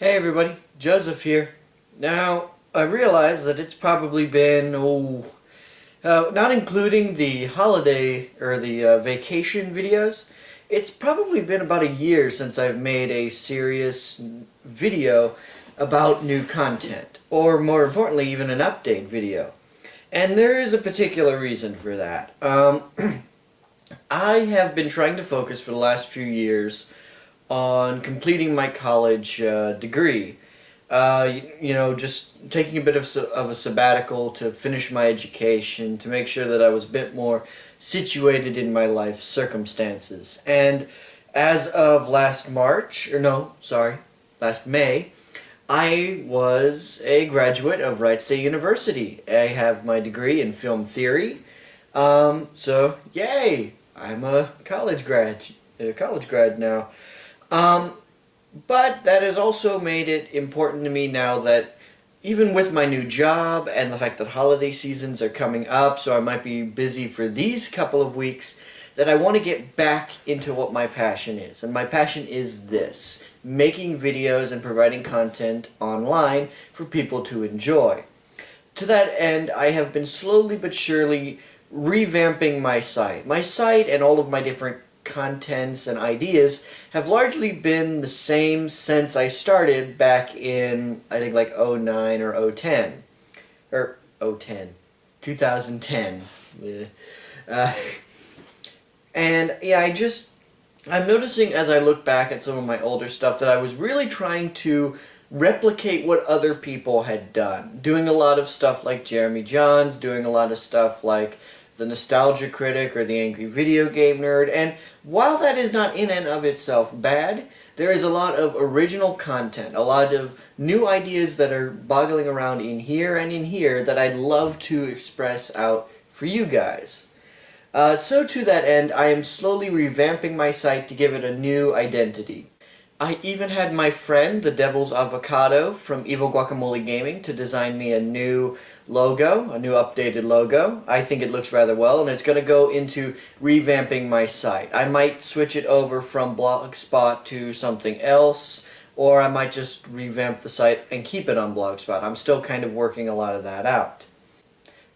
Hey everybody, Joseph here. Now, I realize that it's probably been, not including the holiday or the vacation videos, it's probably been about a year since I've made a serious video about new content, or more importantly, even an update video. And there is a particular reason for that. I have been trying to focus for the last few years on completing my college degree. Just taking a bit of a sabbatical to finish my education, to make sure that I was a bit more situated in my life circumstances. And as of last May, I was a graduate of Wright State University. I have my degree in film theory. So yay! I'm a college grad now. But that has also made it important to me now that even with my new job and the fact that holiday seasons are coming up, so I might be busy for these couple of weeks, that I want to get back into what my passion is. And my passion is this: making videos and providing content online for people to enjoy. To that end, I have been slowly but surely revamping my site. My site and all of my different contents and ideas have largely been the same since I started back in, I think, like 09 or 010. Or 010. 2010. And yeah, I'm noticing as I look back at some of my older stuff that I was really trying to replicate what other people had done. Doing a lot of stuff like Jeremy Johns, doing a lot of stuff like the Nostalgia Critic or the Angry Video Game Nerd, and while that is not in and of itself bad, there is a lot of original content, a lot of new ideas that are boggling around in here and in here that I'd love to express out for you guys. So to that end, I am slowly revamping my site to give it a new identity. I even had my friend, the Devil's Avocado from Evil Guacamole Gaming, to design me a new logo, a new updated logo. I think it looks rather well, and it's going to go into revamping my site. I might switch it over from Blogspot to something else, or I might just revamp the site and keep it on Blogspot. I'm still kind of working a lot of that out.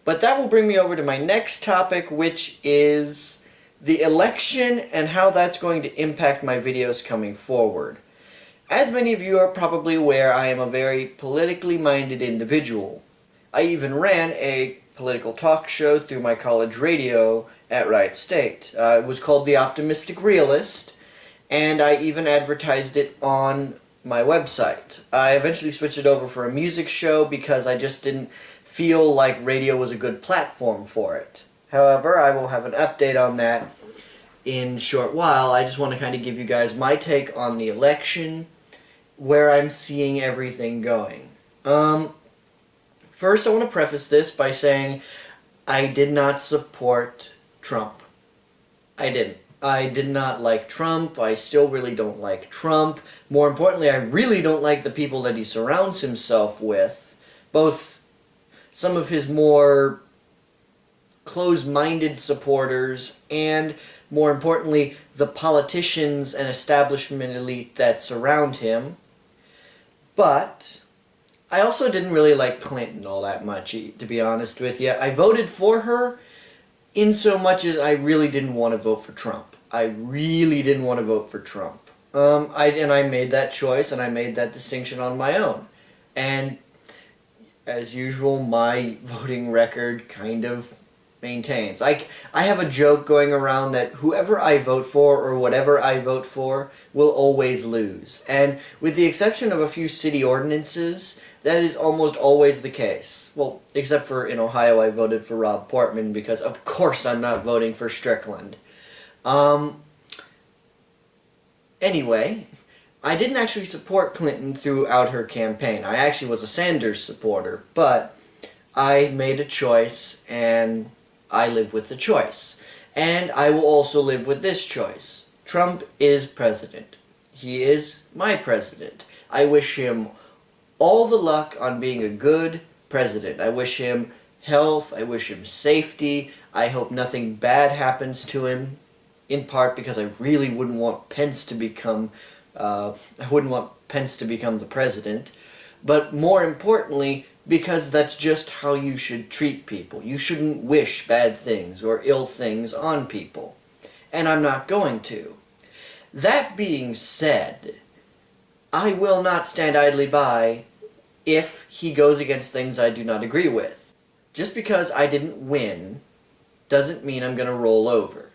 But that will bring me over to my next topic, which is the election and how that's going to impact my videos coming forward. As many of you are probably aware, I am a very politically minded individual. I even ran a political talk show through my college radio at Wright State. It was called The Optimistic Realist, and I even advertised it on my website. I eventually switched it over for a music show because I just didn't feel like radio was a good platform for it. However, I will have an update on that in a short while. I just want to kind of give you guys my take on the election, where I'm seeing everything going. First, I want to preface this by saying I did not support Trump. I didn't. I did not like Trump. I still really don't like Trump. More importantly, I really don't like the people that he surrounds himself with. Both some of his more close-minded supporters and, more importantly, the politicians and establishment elite that surround him. But I also didn't really like Clinton all that much, to be honest with you. I voted for her in so much as I really didn't want to vote for Trump. I really didn't want to vote for Trump. I made that choice, and I made that distinction on my own. And as usual, my voting record kind of maintains. I have a joke going around that whoever I vote for or whatever I vote for will always lose. And with the exception of a few city ordinances, that is almost always the case. Well, except for in Ohio, I voted for Rob Portman because of course I'm not voting for Strickland. Anyway, I didn't actually support Clinton throughout her campaign. I actually was a Sanders supporter, but I made a choice, and I live with the choice. And I will also live with this choice. Trump is president. He is my president. I wish him all the luck on being a good president. I wish him health. I wish him safety. I hope nothing bad happens to him, in part because I really wouldn't want Pence to become I wouldn't want Pence to become the president. But more importantly, because that's just how you should treat people. You shouldn't wish bad things or ill things on people. And I'm not going to. That being said, I will not stand idly by if he goes against things I do not agree with. Just because I didn't win doesn't mean I'm going to roll over.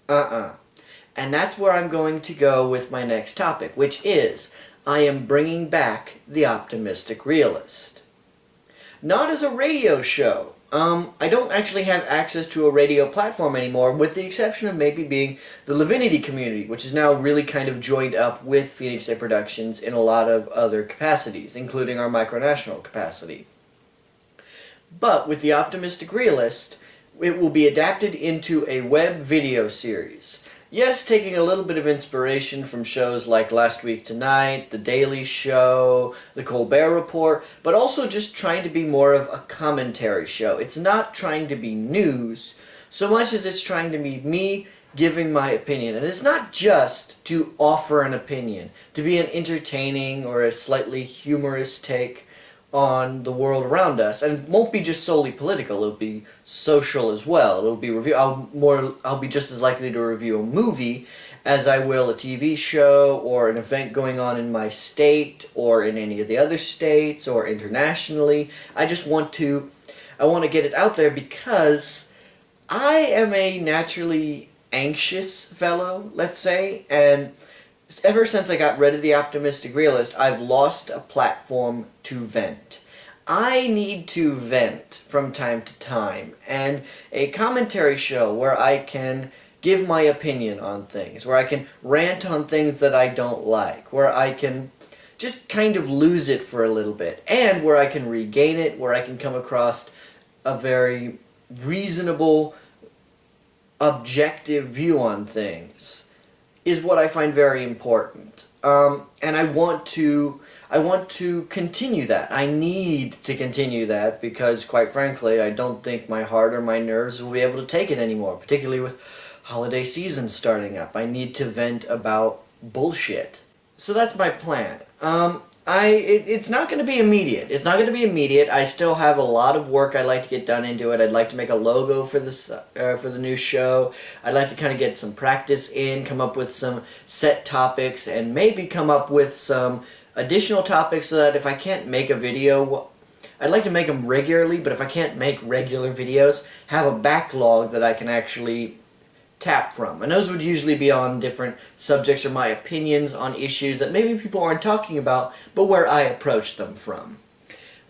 And that's where I'm going to go with my next topic, which is I am bringing back The Optimistic Realist. Not as a radio show. I don't actually have access to a radio platform anymore, with the exception of maybe being the Lavinity community, which is now really kind of joined up with Phoenix Day Productions in a lot of other capacities, including our micronational capacity. But with The Optimistic Realist, it will be adapted into a web video series. Yes, taking a little bit of inspiration from shows like Last Week Tonight, The Daily Show, The Colbert Report, but also just trying to be more of a commentary show. It's not trying to be news so much as it's trying to be me giving my opinion. And it's not just to offer an opinion, to be an entertaining or a slightly humorous take on the world around us, and it won't be just solely political. It'll be social as well. It'll be I'll be just as likely to review a movie as I will a TV show or an event going on in my state or in any of the other states or internationally. I want to get it out there because I am a naturally anxious fellow, let's say, and ever since I got rid of The Optimistic Realist, I've lost a platform to vent. I need to vent from time to time, and a commentary show where I can give my opinion on things, where I can rant on things that I don't like, where I can just kind of lose it for a little bit, and where I can regain it, where I can come across a very reasonable, objective view on things, is what I find very important. And I want to continue that. I need to continue that because, quite frankly, I don't think my heart or my nerves will be able to take it anymore, particularly with holiday season starting up. I need to vent about bullshit. So that's my plan. It's not going to be immediate. It's not going to be immediate. I still have a lot of work I'd like to get done into it. I'd like to make a logo for this for the new show. I'd like to kind of get some practice in, come up with some set topics, and maybe come up with some additional topics so that if I can't make a video, I'd like to make them regularly, but if I can't make regular videos, have a backlog that I can actually tap from. And those would usually be on different subjects or my opinions on issues that maybe people aren't talking about, but where I approach them from.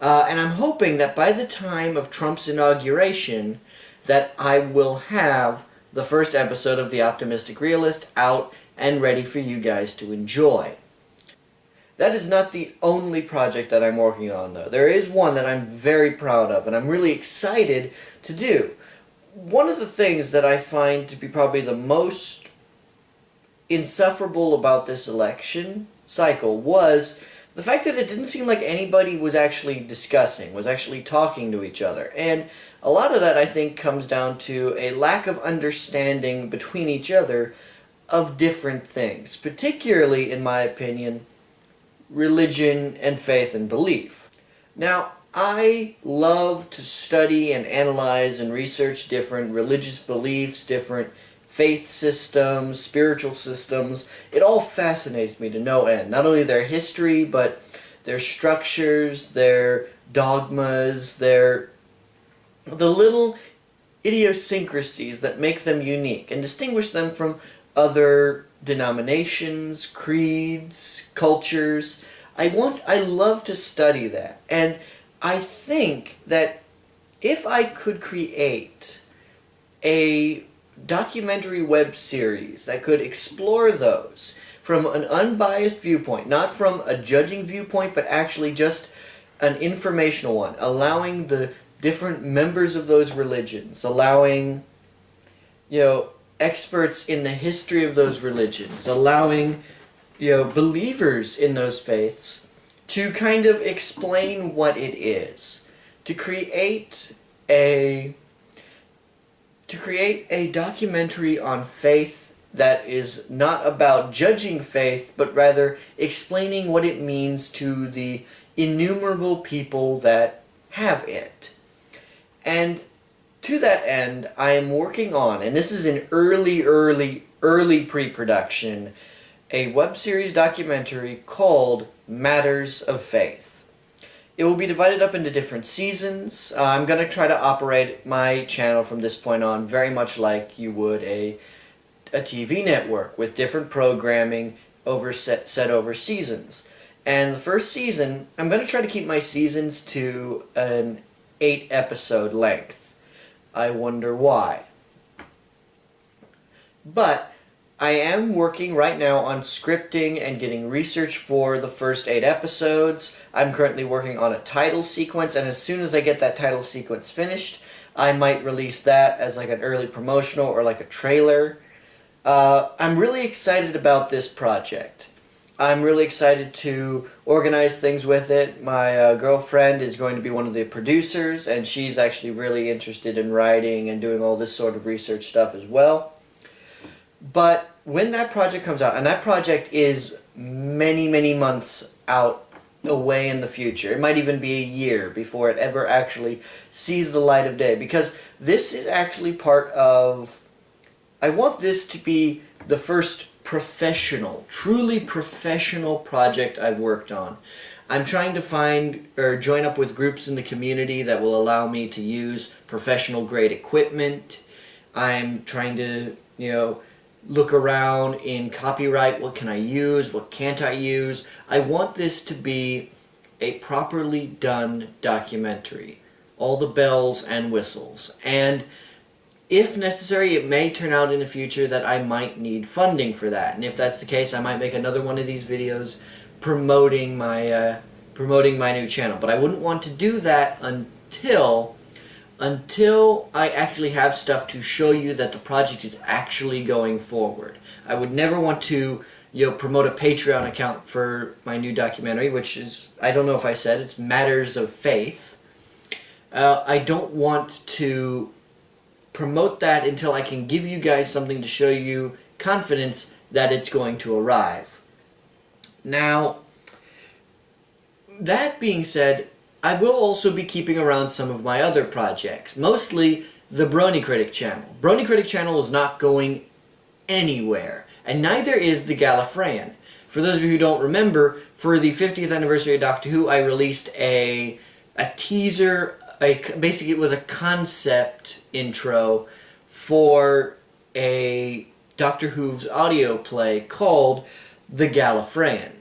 And I'm hoping that by the time of Trump's inauguration, that I will have the first episode of The Optimistic Realist out and ready for you guys to enjoy. That is not the only project that I'm working on, though. There is one that I'm very proud of, and I'm really excited to do. One of the things that I find to be probably the most insufferable about this election cycle was the fact that it didn't seem like anybody was actually discussing, was actually talking to each other. And a lot of that, I think, comes down to a lack of understanding between each other of different things, particularly, in my opinion, religion and faith and belief. Now, I love to study and analyze and research different religious beliefs, different faith systems, spiritual systems. It all fascinates me to no end. Not only their history, but their structures, their dogmas, the little idiosyncrasies that make them unique and distinguish them from other denominations, creeds, cultures. I love to study that. And I think that if I could create a documentary web series that could explore those from an unbiased viewpoint, not from a judging viewpoint, but actually just an informational one, allowing the different members of those religions, allowing, experts in the history of those religions, allowing, believers in those faiths to kind of explain what it is, to create a documentary on faith that is not about judging faith, but rather explaining what it means to the innumerable people that have it. And to that end, I am working on, and this is in early pre-production, a web series documentary called Matters of Faith. It will be divided up into different seasons. I'm going to try to operate my channel from this point on very much like you would a TV network, with different programming set over seasons. And the first season, I'm going to try to keep my seasons to an 8-episode length. I wonder why. But I am working right now on scripting and getting research for the first 8 episodes. I'm currently working on a title sequence, and as soon as I get that title sequence finished, I might release that as like an early promotional or like a trailer. I'm really excited about this project. I'm really excited to organize things with it. My girlfriend is going to be one of the producers, and she's actually really interested in writing and doing all this sort of research stuff as well. But when that project comes out, and that project is many months out away in the future, it might even be a year before it ever actually sees the light of day, because this is actually part of... I want this to be the first truly professional project I've worked on. I'm trying to find or join up with groups in the community that will allow me to use professional grade equipment. I'm trying to, look around in copyright. What can I use? What can't I use? I want this to be a properly done documentary. All the bells and whistles. And if necessary, it may turn out in the future that I might need funding for that. And if that's the case, I might make another one of these videos promoting my new channel. But I wouldn't want to do that until I actually have stuff to show you that the project is actually going forward. I would never want to promote a Patreon account for my new documentary, which is, I don't know if I said, it's Matters of Faith. I don't want to promote that until I can give you guys something to show you confidence that it's going to arrive. Now, that being said, I will also be keeping around some of my other projects, mostly the Brony Critic channel. Brony Critic channel is not going anywhere, and neither is the Gallifreyan. For those of you who don't remember, for the 50th anniversary of Doctor Who, I released a teaser. Basically, it was a concept intro for a Doctor Who's audio play called The Gallifreyan.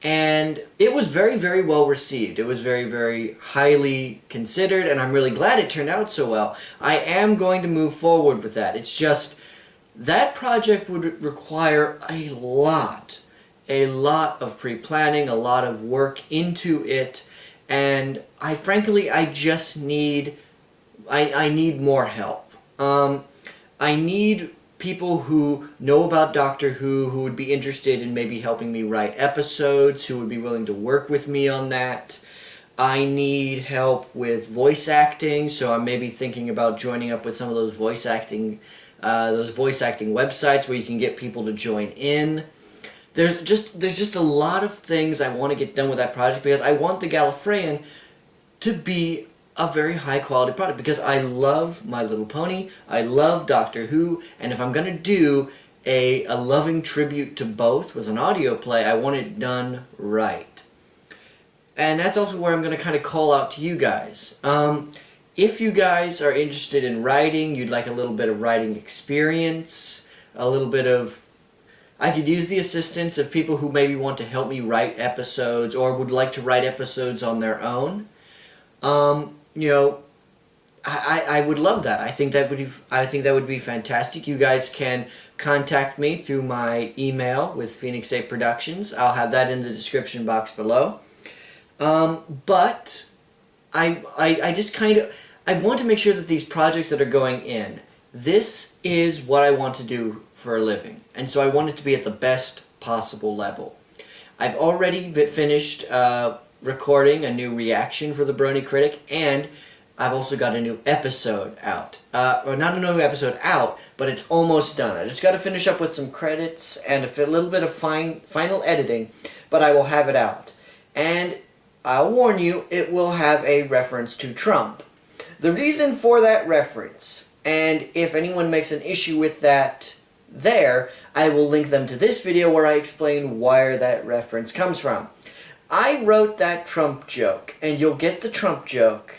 And it was very well received. It was very highly considered, and I'm really glad it turned out so well. I am going to move forward with that. It's just, that project would require a lot of pre-planning, a lot of work into it. And I just need, I need more help. I need people who know about Doctor Who would be interested in maybe helping me write episodes, who would be willing to work with me on that. I need help with voice acting, so I'm maybe thinking about joining up with some of those voice acting websites where you can get people to join in. There's just a lot of things I want to get done with that project, because I want the Gallifreyan to be a very high quality product, because I love My Little Pony, I love Doctor Who, and if I'm going to do a loving tribute to both with an audio play, I want it done right. And that's also where I'm going to kind of call out to you guys. If you guys are interested in writing, you'd like a little bit of writing experience, a little bit of... I could use the assistance of people who maybe want to help me write episodes or would like to write episodes on their own. I would love that. I think that would be fantastic. You guys can contact me through my email with Phoenix 8 Productions. I'll have that in the description box below. But I just kind of, I want to make sure that these projects that are going in, this is what I want to do for a living, and so I want it to be at the best possible level. I've already finished recording a new reaction for the Brony Critic, and I've also got a new episode out. Or not a new episode out, but it's almost done. I just got to finish up with some credits and a little bit of final editing, but I will have it out. And I'll warn you, it will have a reference to Trump. The reason for that reference, and if anyone makes an issue with that there, I will link them to this video where I explain where that reference comes from. I wrote that Trump joke, and you'll get the Trump joke.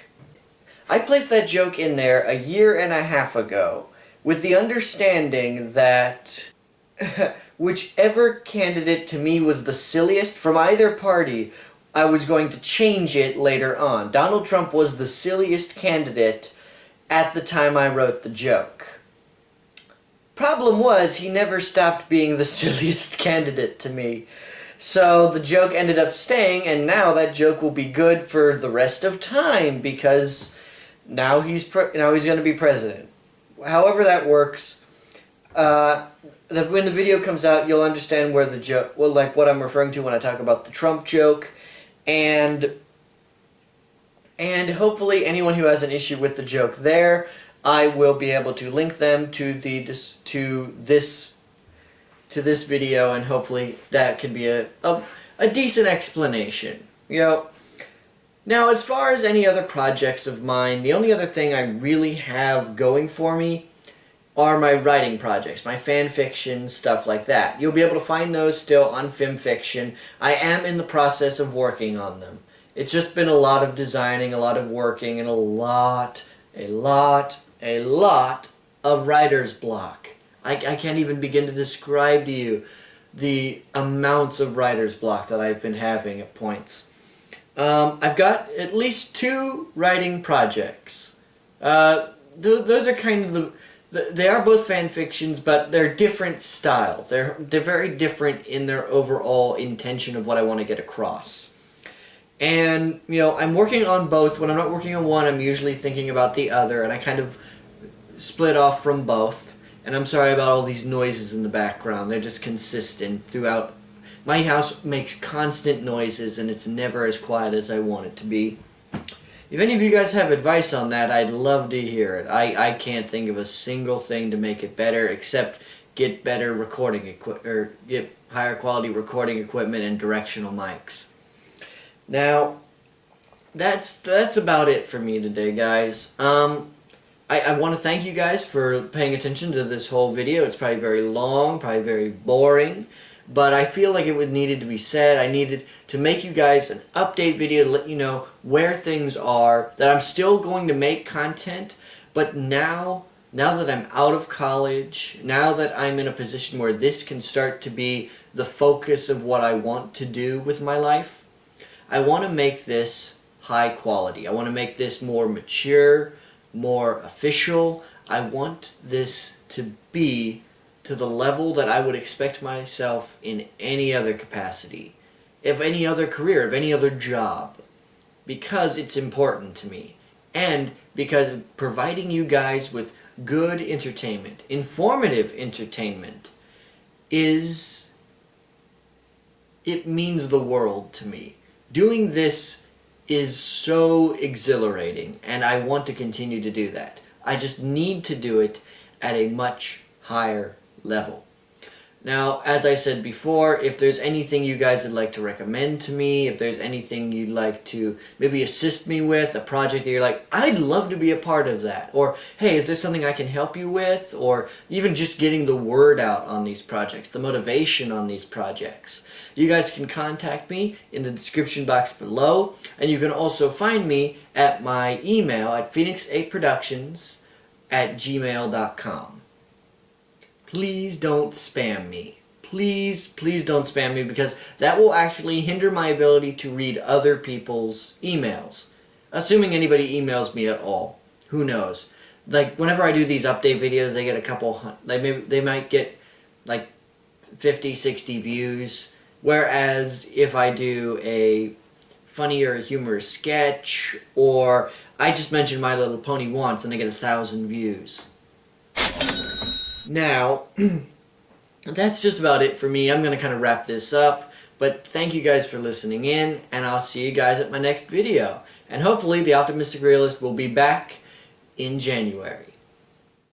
I placed that joke in there a year and a half ago with the understanding that whichever candidate to me was the silliest from either party, I was going to change it later on. Donald Trump was the silliest candidate at the time I wrote the joke. Problem was, he never stopped being the silliest candidate to me. So the joke ended up staying, and now that joke will be good for the rest of time because now he's going to be president. However that works, when the video comes out, you'll understand where the joke, well, like what I'm referring to when I talk about the Trump joke, and hopefully anyone who has an issue with the joke there, I will be able to link them to this video, and hopefully that can be a decent explanation. Now, as far as any other projects of mine, the only other thing I really have going for me are my writing projects, my fan fiction, stuff like that. You'll be able to find those still on FimFiction. I am in the process of working on them. It's just been a lot of designing, a lot of working, and a lot of writer's block. I can't even begin to describe to you the amounts of writer's block that I've been having at points. I've got at least 2 writing projects. Those are kind of they are both fan fictions, but they're different styles. They're very different in their overall intention of what I want to get across. And, I'm working on both. When I'm not working on one, I'm usually thinking about the other, and I kind of split off from both. And I'm sorry about all these noises in the background. They're just consistent throughout. My house makes constant noises, and it's never as quiet as I want it to be. If any of you guys have advice on that, I'd love to hear it. I can't think of a single thing to make it better except get better recording or get higher quality recording equipment and directional mics. Now, that's about it for me today, guys. I want to thank you guys for paying attention to this whole video. It's probably very long, probably very boring, but I feel like it needed to be said. I needed to make you guys an update video to let you know where things are, that I'm still going to make content, but now that I'm out of college, now that I'm in a position where this can start to be the focus of what I want to do with my life, I want to make this high quality. I want to make this more mature, more official. I want this to be to the level that I would expect myself in any other capacity, of any other career, of any other job, because it's important to me, and because providing you guys with good entertainment, informative entertainment, it means the world to me. Doing this is so exhilarating, and I want to continue to do that. I just need to do it at a much higher level. Now, as I said before, if there's anything you guys would like to recommend to me, if there's anything you'd like to maybe assist me with, a project that you're like, I'd love to be a part of that, or hey, is there something I can help you with, or even just getting the word out on these projects, the motivation on these projects, you guys can contact me in the description box below, and you can also find me at my email at phoenix8productions@gmail.com. Please don't spam me. Please don't spam me, because that will actually hinder my ability to read other people's emails. Assuming anybody emails me at all. Who knows? Like, whenever I do these update videos, they get a couple, they might get like 50, 60 views. Whereas if I do a funny or humorous sketch, or I just mentioned My Little Pony once and I get 1,000 views. Now, that's just about it for me. I'm going to kind of wrap this up, but thank you guys for listening in, and I'll see you guys at my next video. And hopefully the Optimistic Realist will be back in January.